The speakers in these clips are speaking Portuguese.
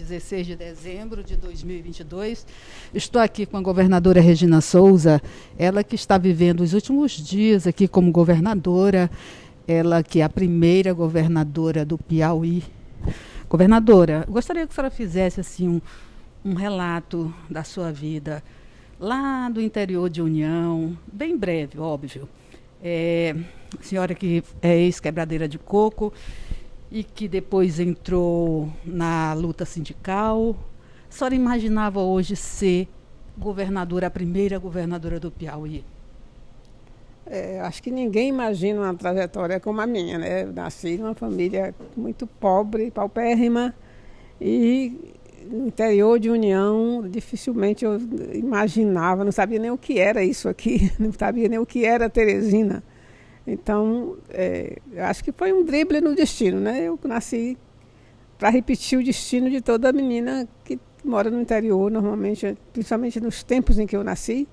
16 de dezembro de 2022. Estou aqui com a governadora Regina Souza, ela que está vivendo os últimos dias aqui como governadora, ela que é a primeira governadora do Piauí. Governadora, gostaria que a senhora fizesse assim, um relato da sua vida lá do interior de União, bem breve, óbvio. A senhora que é ex-quebradeira de coco e que depois entrou na luta sindical. A senhora imaginava hoje ser governadora, a primeira governadora do Piauí? Acho que ninguém imagina uma trajetória como a minha, né? Eu nasci numa família muito pobre, paupérrima, e no interior de União, dificilmente eu imaginava, não sabia nem o que era isso aqui, não sabia nem o que era Teresina. Então, eu acho que foi um drible no destino, né? Eu nasci para repetir o destino de toda menina que mora no interior, normalmente, principalmente nos tempos em que eu nasci.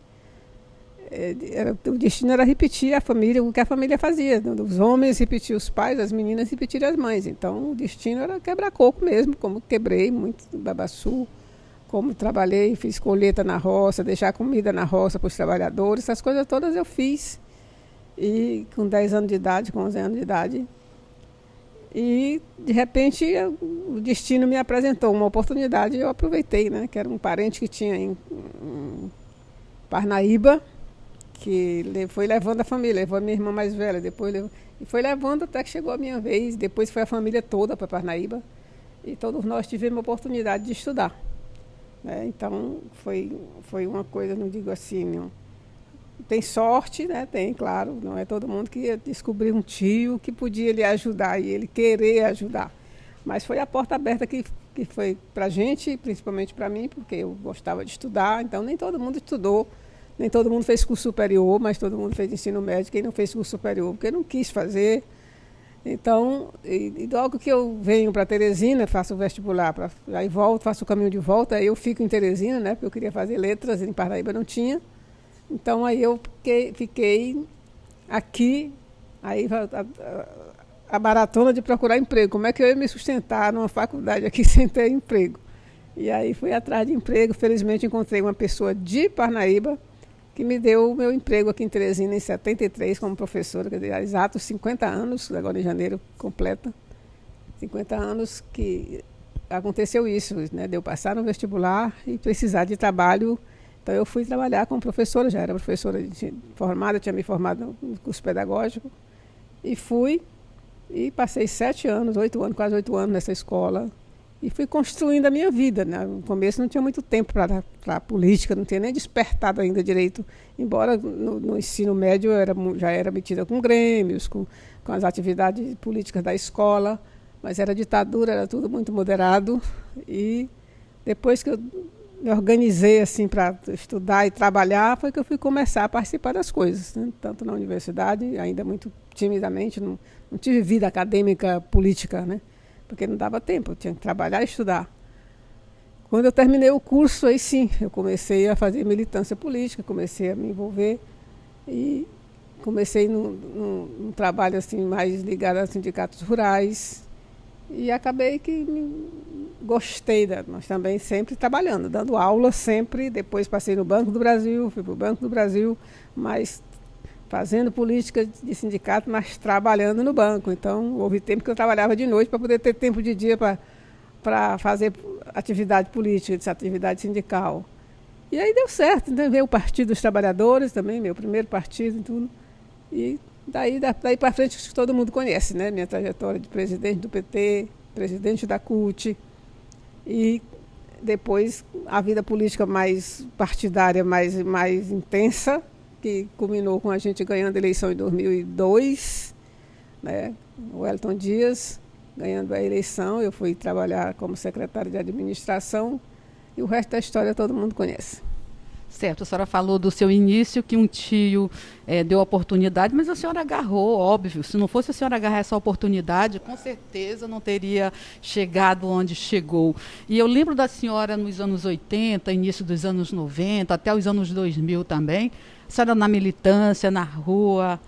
O destino era repetir a família, o que a família fazia. Os homens repetiam os pais, as meninas repetiam as mães. Então, o destino era quebrar coco mesmo, como quebrei muito babaçu, como trabalhei, fiz colheita na roça, deixar comida na roça para os trabalhadores, essas coisas todas eu fiz. E com 10 anos de idade, com 11 anos de idade. E, de repente, o destino me apresentou uma oportunidade e eu aproveitei, né? Que era um parente que tinha em Parnaíba, que foi levando a família, levou a minha irmã mais velha, depois levou, e foi levando até que chegou a minha vez, depois foi a família toda para Parnaíba, e todos nós tivemos a oportunidade de estudar. Né? Então, foi uma coisa, não digo assim, não. Tem sorte, né? Tem, claro, não é todo mundo que ia descobrir um tio que podia lhe ajudar e ele querer ajudar. Mas foi a porta aberta que foi para a gente, principalmente para mim, porque eu gostava de estudar, então nem todo mundo estudou. Nem todo mundo fez curso superior, mas todo mundo fez ensino médio. Quem não fez curso superior, porque não quis fazer. Então, e logo que eu venho para Teresina, faço o vestibular, aí volto, faço o caminho de volta, aí eu fico em Teresina, né, porque eu queria fazer letras, em Paraíba não tinha. Então, aí eu fiquei aqui, aí a maratona de procurar emprego. Como é que eu ia me sustentar numa faculdade aqui sem ter emprego? E aí fui atrás de emprego, felizmente encontrei uma pessoa de Parnaíba, que me deu o meu emprego aqui em Teresina em 73 como professora, quer dizer, há exatos 50 anos, agora em janeiro completa, 50 anos que aconteceu isso, né, de eu passar no vestibular e precisar de trabalho. Então eu fui trabalhar como professora, já era professora formada, tinha me formado no curso pedagógico, e fui, e passei 7 anos, 8 anos, quase 8 anos nessa escola, e fui construindo a minha vida. Né? No começo não tinha muito tempo para a política, não tinha nem despertado ainda direito. Embora no ensino médio já era metida com grêmios, com as atividades políticas da escola, mas era ditadura, era tudo muito moderado. E depois que eu me organizei assim, para estudar e trabalhar, foi que eu fui começar a participar das coisas. Né? Tanto na universidade, ainda muito timidamente, não tive vida acadêmica política, né? Porque não dava tempo, eu tinha que trabalhar e estudar. Quando eu terminei o curso, aí sim, eu comecei a fazer militância política, comecei a me envolver e comecei num trabalho assim, mais ligado a sindicatos rurais e acabei que gostei, mas também sempre trabalhando, dando aula sempre, depois passei no Banco do Brasil, fui para o Banco do Brasil, mas fazendo política de sindicato, mas trabalhando no banco. Então, houve tempo que eu trabalhava de noite para poder ter tempo de dia para fazer atividade política, atividade sindical. E aí deu certo, né? Veio o Partido dos Trabalhadores também, meu primeiro partido e tudo. E daí para frente todo mundo conhece, né? Minha trajetória de presidente do PT, presidente da CUT. E depois a vida política mais partidária, mais intensa, que culminou com a gente ganhando a eleição em 2002, né? O Wellington Dias ganhando a eleição, eu fui trabalhar como secretária de administração e o resto da história todo mundo conhece. Certo, a senhora falou do seu início, que um tio deu oportunidade, mas a senhora agarrou, óbvio. Se não fosse a senhora agarrar essa oportunidade, com certeza não teria chegado onde chegou. E eu lembro da senhora nos anos 80, início dos anos 90, até os anos 2000 também, a senhora na militância, na rua,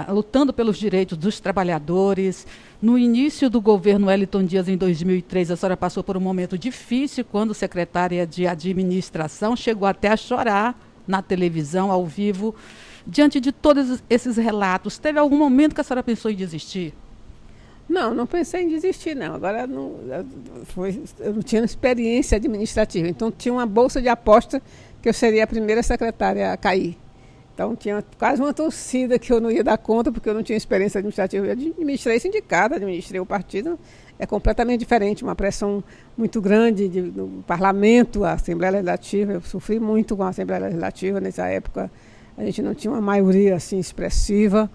lutando pelos direitos dos trabalhadores. No início do governo Wellington Dias, em 2003, a senhora passou por um momento difícil quando secretária de administração, chegou até a chorar na televisão, ao vivo. Diante de todos esses relatos, teve algum momento que a senhora pensou em desistir? Não pensei em desistir, não. Agora, eu não tinha experiência administrativa, então tinha uma bolsa de aposta que eu seria a primeira secretária a cair. Então tinha quase uma torcida que eu não ia dar conta, porque eu não tinha experiência administrativa. Eu administrei sindicato, administrei o partido, é completamente diferente, uma pressão muito grande no parlamento, a Assembleia Legislativa. Eu sofri muito com a Assembleia Legislativa nessa época, a gente não tinha uma maioria assim expressiva.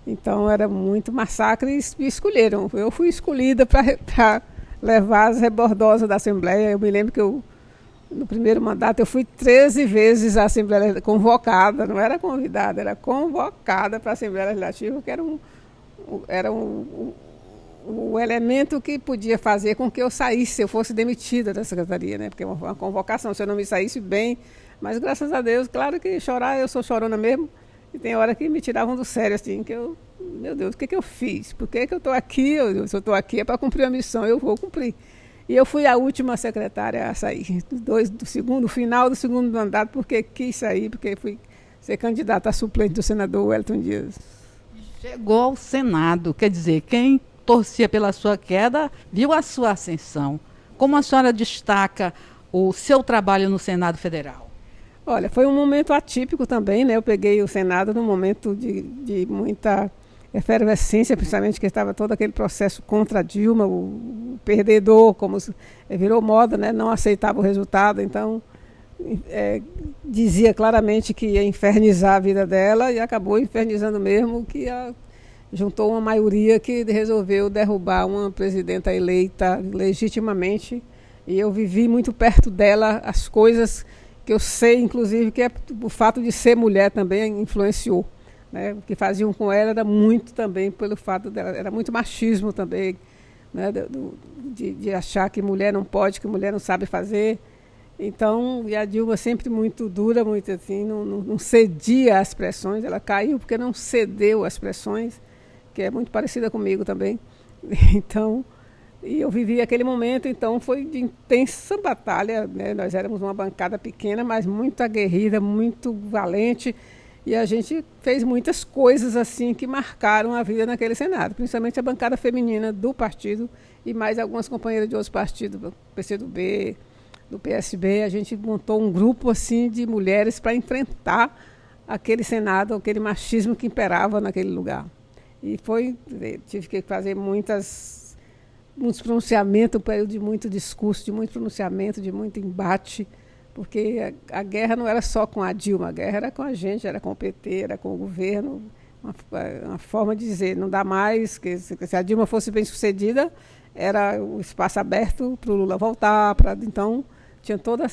Então era muito massacre e me escolheram. Eu fui escolhida para levar as rebordosas da Assembleia. Eu me lembro que no primeiro mandato eu fui 13 vezes à Assembleia convocada, não era convidada, era convocada para a Assembleia Legislativa, que era o elemento que podia fazer com que eu saísse, se eu fosse demitida da secretaria, né? Porque é uma convocação, se eu não me saísse bem. Mas graças a Deus, claro que chorar, eu sou chorona mesmo. E tem hora que me tiravam do sério, assim, meu Deus, o que eu fiz? Por que eu estou aqui? Se eu estou aqui é para cumprir a missão, eu vou cumprir. E eu fui a última secretária a sair, do final do segundo mandato, porque quis sair, porque fui ser candidata a suplente do senador Wellington Dias. Chegou ao Senado, quer dizer, quem torcia pela sua queda viu a sua ascensão. Como a senhora destaca o seu trabalho no Senado Federal? Olha, foi um momento atípico também, né? Eu peguei o Senado num momento de muita efervescência, principalmente que estava todo aquele processo contra a Dilma, o perdedor, como virou moda, né? Não aceitava o resultado, então dizia claramente que ia infernizar a vida dela e acabou infernizando mesmo, que juntou uma maioria que resolveu derrubar uma presidenta eleita legitimamente, e eu vivi muito perto dela as coisas que eu sei, inclusive, que o fato de ser mulher também influenciou. Né? O que faziam com ela era muito também pelo fato dela, era muito machismo também, né? de achar que mulher não pode, que mulher não sabe fazer. Então, e a Dilma sempre muito dura, muito assim, não cedia às pressões, ela caiu porque não cedeu às pressões, que é muito parecida comigo também. Então, e eu vivi aquele momento, então foi de intensa batalha, né? Nós éramos uma bancada pequena, mas muito aguerrida, muito valente, e a gente fez muitas coisas assim que marcaram a vida naquele Senado, principalmente a bancada feminina do partido e mais algumas companheiras de outros partidos, do PCdoB, do PSB. A gente montou um grupo assim de mulheres para enfrentar aquele Senado, aquele machismo que imperava naquele lugar. E tive que fazer muitos pronunciamentos, um período de muito discurso, de muito pronunciamento, de muito embate, porque a guerra não era só com a Dilma, a guerra era com a gente, era com o PT, era com o governo, uma forma de dizer, não dá mais, que se a Dilma fosse bem sucedida, era o espaço aberto para o Lula voltar, então tinha todos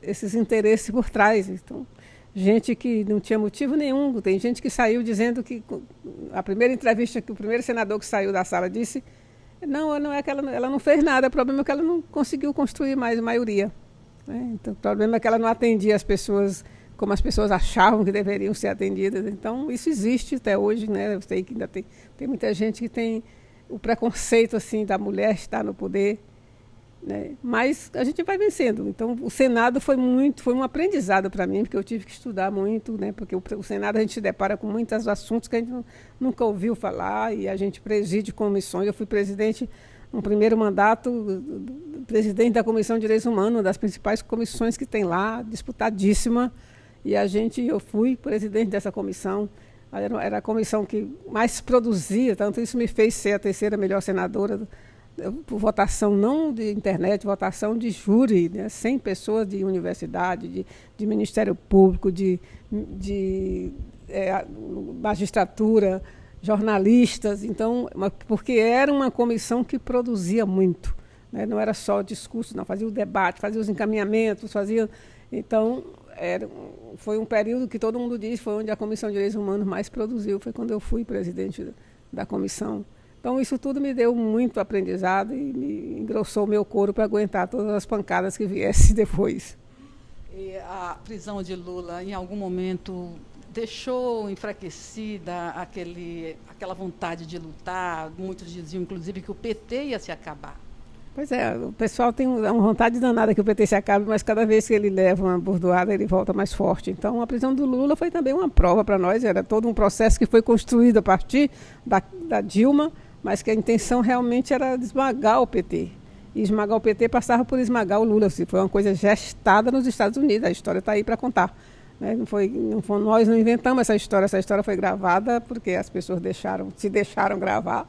esses interesses por trás. Então, gente que não tinha motivo nenhum, tem gente que saiu dizendo que, a primeira entrevista que o primeiro senador que saiu da sala disse, não é que ela não fez nada, o problema é que ela não conseguiu construir mais maioria. Né? Então, o problema é que ela não atendia as pessoas como as pessoas achavam que deveriam ser atendidas. Então, isso existe até hoje, né? Eu sei que ainda tem muita gente que tem o preconceito assim, da mulher estar no poder, né? Mas a gente vai vencendo. Então, o Senado foi um aprendizado para mim, porque eu tive que estudar muito, né? Porque o Senado a gente se depara com muitos assuntos que a gente nunca ouviu falar, e a gente preside comissões. Eu fui presidente, no primeiro mandato, presidente da Comissão de Direitos Humanos, uma das principais comissões que tem lá, disputadíssima, e eu fui presidente dessa comissão. Era a comissão que mais produzia, tanto isso me fez ser a terceira melhor senadora, por votação não de internet, votação de júri, né? 100 pessoas de universidade, de Ministério Público, de magistratura, jornalistas, então, porque era uma comissão que produzia muito, né? Não era só discurso, não, fazia o debate, fazia os encaminhamentos, então, foi um período que todo mundo diz, foi onde a Comissão de Direitos Humanos mais produziu, foi quando eu fui presidente da comissão. Então, isso tudo me deu muito aprendizado e me engrossou o meu couro para aguentar todas as pancadas que viessem depois. E a prisão de Lula, em algum momento, deixou enfraquecida aquela vontade de lutar? Muitos diziam, inclusive, que o PT ia se acabar. Pois é, o pessoal tem uma vontade danada que o PT se acabe, mas cada vez que ele leva uma bordoada, ele volta mais forte. Então, a prisão do Lula foi também uma prova para nós, era todo um processo que foi construído a partir da Dilma, mas que a intenção realmente era esmagar o PT. E esmagar o PT passava por esmagar o Lula. Foi uma coisa gestada nos Estados Unidos, a história está aí para contar. Né? Nós não inventamos essa história foi gravada porque as pessoas se deixaram gravar.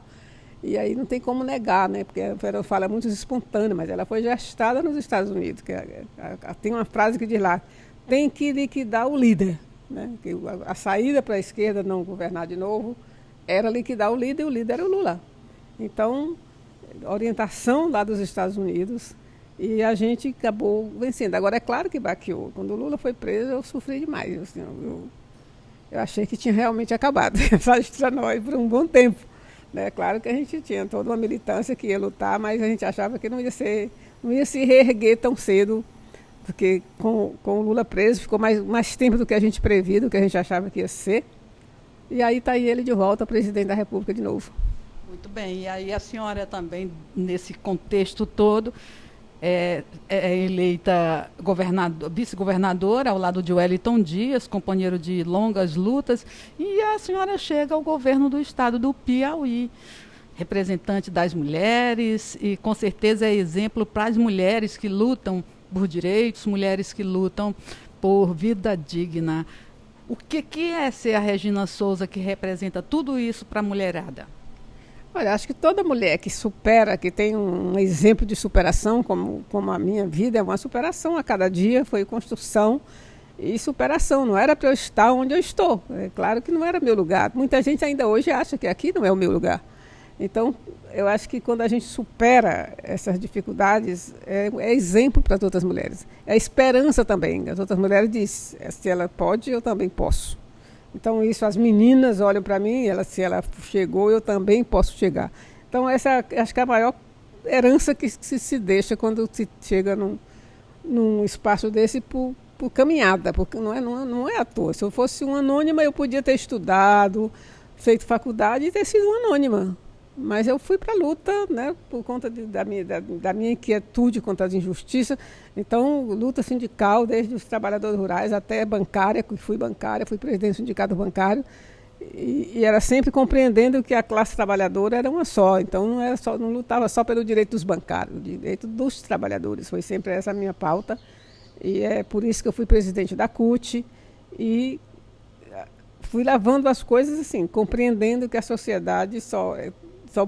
E aí não tem como negar, né? Porque ela fala muito espontânea, mas ela foi gestada nos Estados Unidos. Tem uma frase que diz lá, tem que liquidar o líder. Né? Que a saída para a esquerda não governar de novo era liquidar o líder, e o líder era o Lula. Então, orientação lá dos Estados Unidos, e a gente acabou vencendo. Agora, é claro que baqueou. Quando o Lula foi preso, eu sofri demais. Assim, eu achei que tinha realmente acabado essa história nós por um bom tempo. É claro que a gente tinha toda uma militância que ia lutar, mas a gente achava que não ia se reerguer tão cedo, porque com o Lula preso ficou mais tempo do que a gente previa, do que a gente achava que ia ser. E aí está ele de volta, presidente da República de novo. Muito bem, e aí a senhora também, nesse contexto todo, é eleita vice-governadora ao lado de Wellington Dias, companheiro de longas lutas, e a senhora chega ao governo do estado do Piauí, representante das mulheres, e com certeza é exemplo para as mulheres que lutam por direitos, mulheres que lutam por vida digna. O que é ser a Regina Souza que representa tudo isso para a mulherada? Olha, acho que toda mulher que supera, que tem um exemplo de superação, como a minha vida, é uma superação a cada dia, foi construção e superação. Não era para eu estar onde eu estou. É claro que não era meu lugar. Muita gente ainda hoje acha que aqui não é o meu lugar. Então, eu acho que quando a gente supera essas dificuldades, é exemplo para as outras mulheres. É esperança também. As outras mulheres dizem, se ela pode, eu também posso. Então, isso, as meninas olham para mim, se ela chegou, eu também posso chegar. Então, essa acho que é a maior herança que se deixa quando se chega num espaço desse por caminhada, porque não é à toa. Se eu fosse uma anônima, eu podia ter estudado, feito faculdade e ter sido uma anônima. Mas eu fui para a luta, né, por conta da minha inquietude contra as injustiças. Então, luta sindical, desde os trabalhadores rurais até bancária, fui presidente do sindicato bancário, e era sempre compreendendo que a classe trabalhadora era uma só. Então, não lutava só pelo direito dos bancários, o direito dos trabalhadores. Foi sempre essa a minha pauta. E é por isso que eu fui presidente da CUT e fui levando as coisas assim, compreendendo que a sociedade só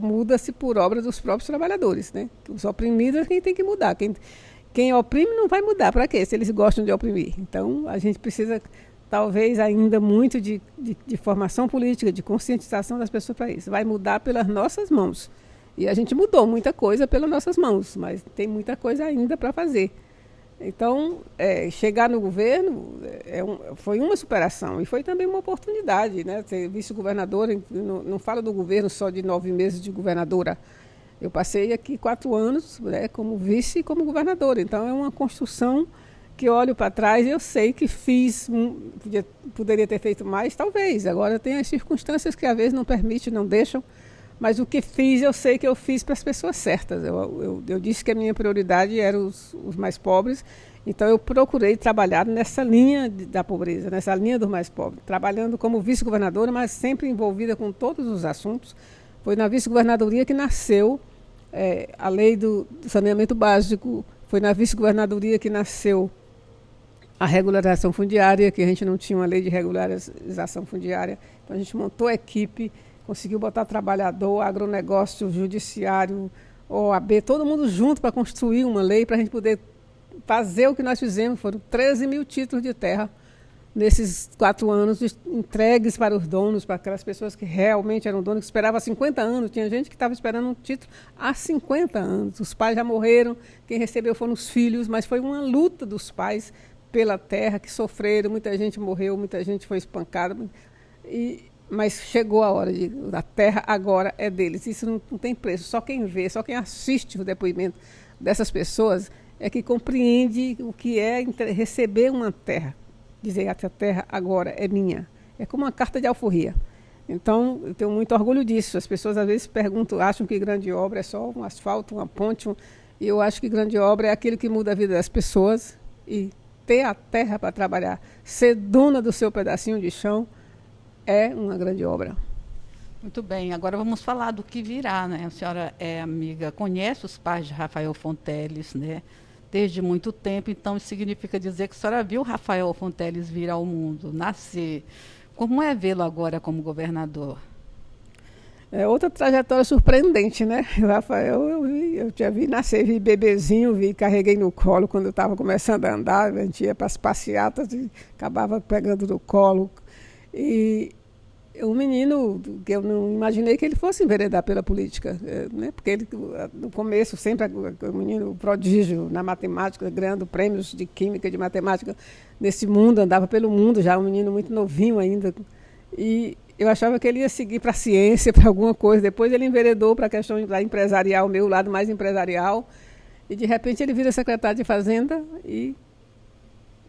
muda-se por obra dos próprios trabalhadores, né? Os oprimidos é quem tem que mudar. Quem oprime não vai mudar. Para quê? Se eles gostam de oprimir. Então, a gente precisa, talvez, ainda muito de formação política, de conscientização das pessoas para isso. Vai mudar pelas nossas mãos. E a gente mudou muita coisa pelas nossas mãos, mas tem muita coisa ainda para fazer. Então, chegar no governo foi uma superação e foi também uma oportunidade, né? Ser vice-governadora, não falo do governo só de 9 meses de governadora. Eu passei aqui 4 anos, né, como vice e como governadora. Então, é uma construção que eu olho para trás e eu sei que fiz, poderia ter feito mais, talvez. Agora tem as circunstâncias que às vezes não permitem, não deixam. Mas o que fiz, eu sei que eu fiz para as pessoas certas. Eu disse que a minha prioridade eram os mais pobres, então eu procurei trabalhar nessa linha da pobreza, nessa linha dos mais pobres, trabalhando como vice-governadora, mas sempre envolvida com todos os assuntos. Foi na vice-governadoria que nasceu a lei do saneamento básico, foi na vice-governadoria que nasceu a regularização fundiária, que a gente não tinha uma lei de regularização fundiária, então a gente montou a equipe, conseguiu botar trabalhador, agronegócio, judiciário, OAB, todo mundo junto para construir uma lei para a gente poder fazer o que nós fizemos. Foram 13 mil títulos de terra nesses 4 anos entregues para os donos, para aquelas pessoas que realmente eram donos, que esperavam há 50 anos. Tinha gente que estava esperando um título há 50 anos. Os pais já morreram, quem recebeu foram os filhos, mas foi uma luta dos pais pela terra, que sofreram, muita gente morreu, muita gente foi espancada. Mas chegou a hora, a terra agora é deles. Isso não tem preço. Só quem vê, só quem assiste o depoimento dessas pessoas é que compreende o que é receber uma terra. Dizer que a terra agora é minha. É como uma carta de alforria. Então, eu tenho muito orgulho disso. As pessoas às vezes perguntam, acham que grande obra é só um asfalto, uma ponte. E eu acho que grande obra é aquilo que muda a vida das pessoas. E ter a terra para trabalhar, ser dona do seu pedacinho de chão, é uma grande obra. Muito bem, agora vamos falar do que virá, né? A senhora é amiga, conhece os pais de Rafael Fonteles, né? Desde muito tempo, então isso significa dizer que a senhora viu Rafael Fonteles vir ao mundo, nascer. Como é vê-lo agora como governador? É outra trajetória surpreendente, né? O Rafael, eu já vi nascer, vi bebezinho, carreguei no colo quando eu estava começando a andar, a gente ia para as passeatas e acabava pegando no colo. E um menino que eu não imaginei que ele fosse enveredar pela política, né? Porque ele, no começo, sempre um menino prodígio na matemática, ganhando prêmios de química e de matemática nesse mundo, andava pelo mundo já, um menino muito novinho ainda. E eu achava que ele ia seguir para a ciência, para alguma coisa. Depois ele enveredou para a questão da empresarial, meu lado mais empresarial. E de repente ele vira secretário de Fazenda e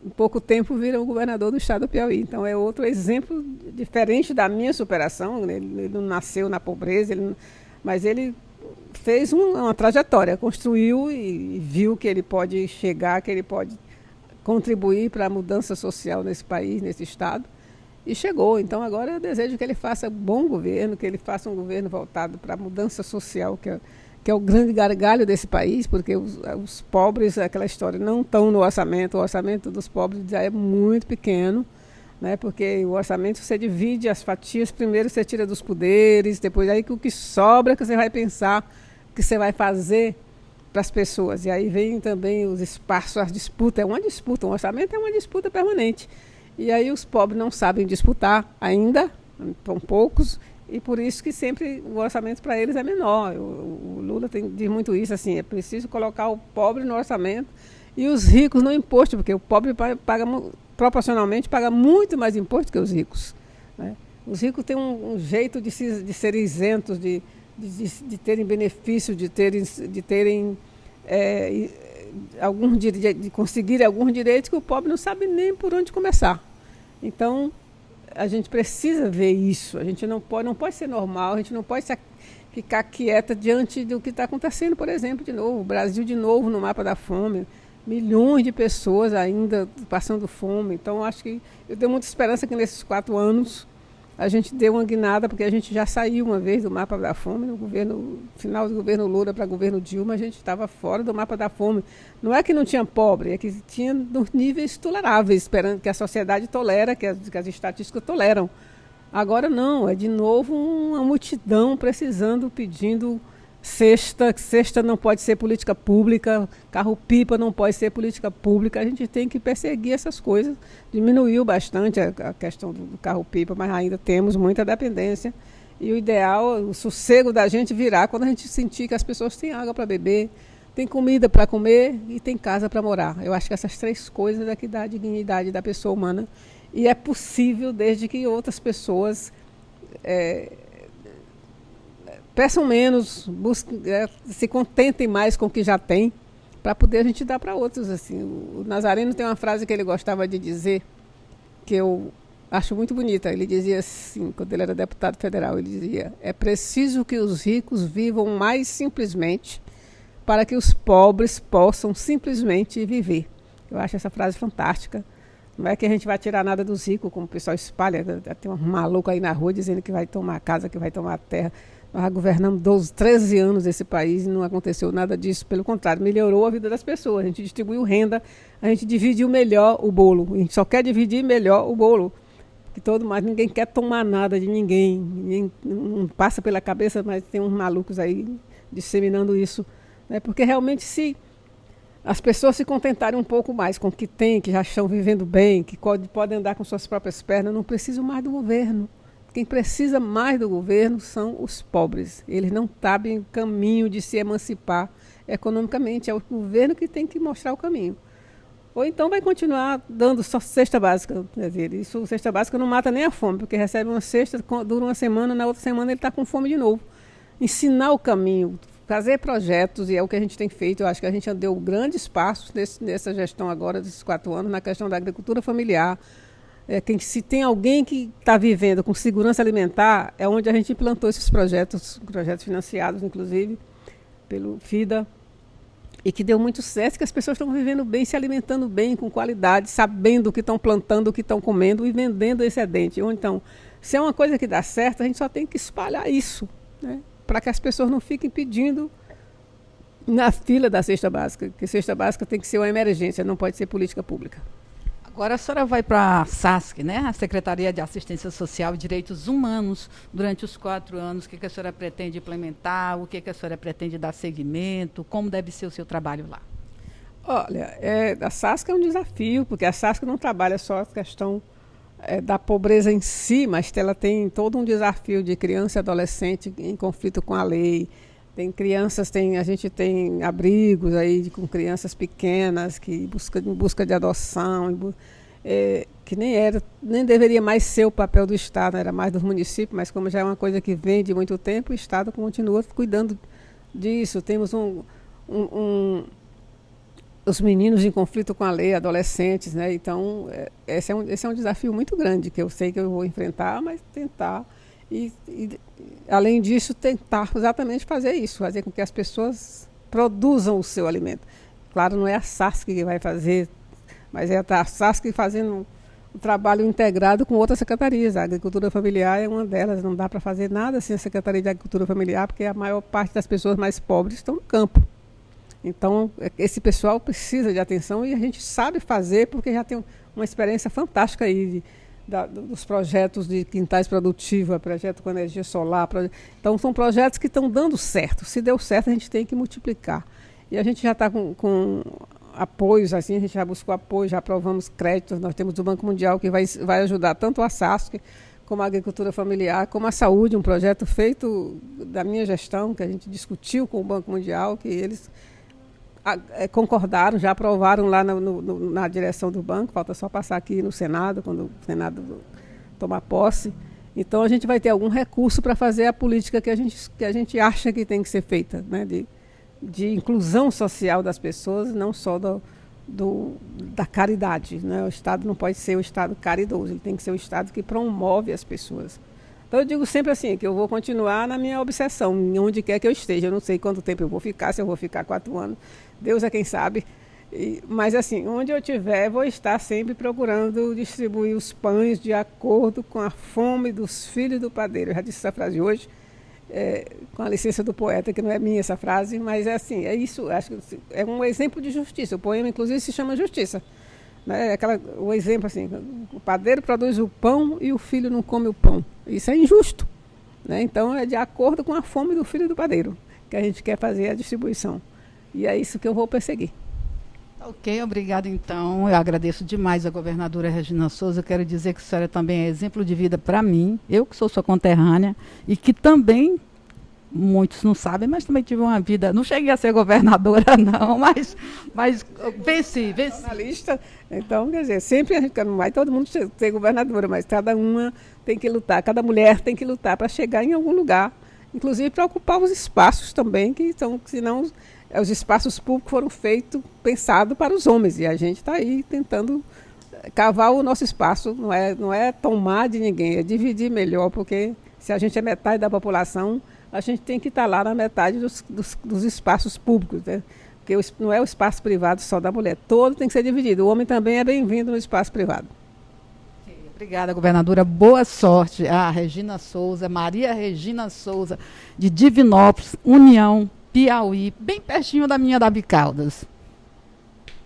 em pouco tempo vira o governador do estado do Piauí. Então é outro exemplo diferente da minha superação. Ele não nasceu na pobreza, mas ele fez uma trajetória, construiu e viu que ele pode chegar, que ele pode contribuir para a mudança social nesse país, nesse estado. E chegou. Então agora eu desejo que ele faça bom governo, que ele faça um governo voltado para a mudança social, que é o grande gargalho desse país, porque os pobres, aquela história, não estão no orçamento. O orçamento dos pobres já é muito pequeno, né? Porque o orçamento você divide as fatias, primeiro você tira dos poderes, depois aí o que sobra que você vai pensar que você vai fazer para as pessoas. E aí vem também os espaços, as disputas. É uma disputa, um orçamento é uma disputa permanente. E aí os pobres não sabem disputar ainda, são poucos, e por isso que sempre o orçamento para eles é menor. O Lula diz muito isso, assim, é preciso colocar o pobre no orçamento e os ricos no imposto, porque o pobre proporcionalmente paga muito mais imposto que os ricos, né? Os ricos têm um jeito de serem isentos, de terem benefício, de terem de conseguir alguns direitos que o pobre não sabe nem por onde começar. Então, a gente precisa ver isso. A gente não pode ser normal, a gente não pode ficar quieta diante do que está acontecendo, por exemplo, de novo. O Brasil de novo no mapa da fome, milhões de pessoas ainda passando fome. Então, acho que eu tenho muita esperança que nesses 4 anos a gente deu uma guinada, porque a gente já saiu uma vez do mapa da fome, no final do governo Lula para o governo Dilma, a gente estava fora do mapa da fome. Não é que não tinha pobre, é que tinha nos níveis toleráveis, esperando que a sociedade tolera, que as estatísticas toleram. Agora não, é de novo uma multidão precisando, pedindo cesta. Cesta não pode ser política pública, carro-pipa não pode ser política pública. A gente tem que perseguir essas coisas. Diminuiu bastante a questão do carro-pipa, mas ainda temos muita dependência. E o ideal, o sossego da gente virá quando a gente sentir que as pessoas têm água para beber, tem comida para comer e tem casa para morar. Eu acho que essas 3 coisas é que dá a dignidade da pessoa humana. E é possível desde que outras pessoas peçam menos, se contentem mais com o que já tem, para poder a gente dar para outros. Assim. O Nazareno tem uma frase que ele gostava de dizer, que eu acho muito bonita. Ele dizia assim, quando ele era deputado federal, ele dizia: é preciso que os ricos vivam mais simplesmente para que os pobres possam simplesmente viver. Eu acho essa frase fantástica. Não é que a gente vai tirar nada dos ricos, como o pessoal espalha. Tem um maluco aí na rua dizendo que vai tomar casa, que vai tomar terra. Nós já governamos 12, 13 anos esse país e não aconteceu nada disso. Pelo contrário, melhorou a vida das pessoas. A gente distribuiu renda, a gente dividiu melhor o bolo. A gente só quer dividir melhor o bolo. Mas ninguém quer tomar nada de ninguém. Ninguém não passa pela cabeça, mas tem uns malucos aí disseminando isso. Né? Porque realmente se as pessoas se contentarem um pouco mais com o que tem, que já estão vivendo bem, que podem andar com suas próprias pernas, não precisam mais do governo. Quem precisa mais do governo são os pobres. Eles não sabem o caminho de se emancipar economicamente. É o governo que tem que mostrar o caminho. Ou então vai continuar dando só cesta básica. Quer dizer, isso, cesta básica não mata nem a fome, porque recebe uma cesta, dura uma semana, na outra semana ele está com fome de novo. Ensinar o caminho, fazer projetos, e é o que a gente tem feito. Eu acho que a gente deu grandes passos nessa gestão agora, desses 4 anos, na questão da agricultura familiar, Se tem alguém que está vivendo com segurança alimentar, é onde a gente implantou esses projetos financiados, inclusive, pelo FIDA, e que deu muito certo, que as pessoas estão vivendo bem, se alimentando bem, com qualidade, sabendo o que estão plantando, o que estão comendo e vendendo excedente. Ou então, se é uma coisa que dá certo, a gente só tem que espalhar isso, né? Para que as pessoas não fiquem pedindo na fila da cesta básica, porque cesta básica tem que ser uma emergência, não pode ser política pública. Agora a senhora vai para a SASC, né? A Secretaria de Assistência Social e Direitos Humanos, durante os 4 anos. O que a senhora pretende implementar? O que a senhora pretende dar seguimento? Como deve ser o seu trabalho lá? Olha, a SASC é um desafio, porque a SASC não trabalha só a questão da pobreza em si, mas ela tem todo um desafio de criança e adolescente em conflito com a lei. Tem crianças, a gente tem abrigos aí com crianças pequenas que em busca de adoção, que nem deveria mais ser o papel do Estado, era mais dos municípios, mas como já é uma coisa que vem de muito tempo, o Estado continua cuidando disso. Temos os meninos em conflito com a lei, adolescentes, né? Então, esse é um desafio muito grande, que eu sei que eu vou enfrentar, mas tentar. E, além disso, tentar exatamente fazer isso, fazer com que as pessoas produzam o seu alimento. Claro, não é a SASC que vai fazer, mas é a SASC fazendo o trabalho integrado com outras secretarias. A agricultura familiar é uma delas, não dá para fazer nada sem a Secretaria de Agricultura Familiar, porque a maior parte das pessoas mais pobres estão no campo. Então, esse pessoal precisa de atenção e a gente sabe fazer, porque já tem uma experiência fantástica aí dos projetos de quintais produtivos, projeto com energia solar. Então, são projetos que estão dando certo. Se deu certo, a gente tem que multiplicar. E a gente já está com apoios, assim, a gente já buscou apoio, já aprovamos créditos. Nós temos o Banco Mundial, que vai ajudar tanto a SASC, como a agricultura familiar, como a saúde, um projeto feito da minha gestão, que a gente discutiu com o Banco Mundial, que eles concordaram, já aprovaram lá na direção do banco, falta só passar aqui no Senado, quando o Senado tomar posse. Então, a gente vai ter algum recurso para fazer a política que a gente acha que tem que ser feita, né? De inclusão social das pessoas, não só da caridade, né? O Estado não pode ser o Estado caridoso, ele tem que ser o Estado que promove as pessoas. Então, eu digo sempre assim, que eu vou continuar na minha obsessão, em onde quer que eu esteja. Eu não sei quanto tempo eu vou ficar, se eu vou ficar 4 anos, Deus é quem sabe. Mas, assim, onde eu estiver, vou estar sempre procurando distribuir os pães de acordo com a fome dos filhos do padeiro. Eu já disse essa frase hoje, com a licença do poeta, que não é minha essa frase, mas é assim, é isso, acho que é um exemplo de justiça. O poema, inclusive, se chama Justiça. Né? O exemplo assim, o padeiro produz o pão e o filho não come o pão. Isso é injusto. Né? Então, é de acordo com a fome do filho do padeiro que a gente quer fazer a distribuição. E é isso que eu vou perseguir. Ok, obrigada então. Eu agradeço demais a governadora Regina Souza. Quero dizer que a senhora também é exemplo de vida para mim, eu que sou sua conterrânea, e que também, muitos não sabem, mas também tive uma vida, não cheguei a ser governadora não, mas venci. Na lista, então, quer dizer, sempre a gente não vai todo mundo ser governadora, mas cada uma tem que lutar, cada mulher tem que lutar para chegar em algum lugar, inclusive para ocupar os espaços também, que são, senão os espaços públicos foram pensados para os homens, e a gente está aí tentando cavar o nosso espaço, não é tomar de ninguém, é dividir melhor, porque se a gente é metade da população, a gente tem que estar lá na metade dos espaços públicos, né? Porque não é o espaço privado só da mulher, todo tem que ser dividido, o homem também é bem-vindo no espaço privado. Obrigada, governadora. Boa sorte a Regina Souza, Maria Regina Souza, de Divinópolis, União, Piauí, bem pertinho da minha Davi Caldas.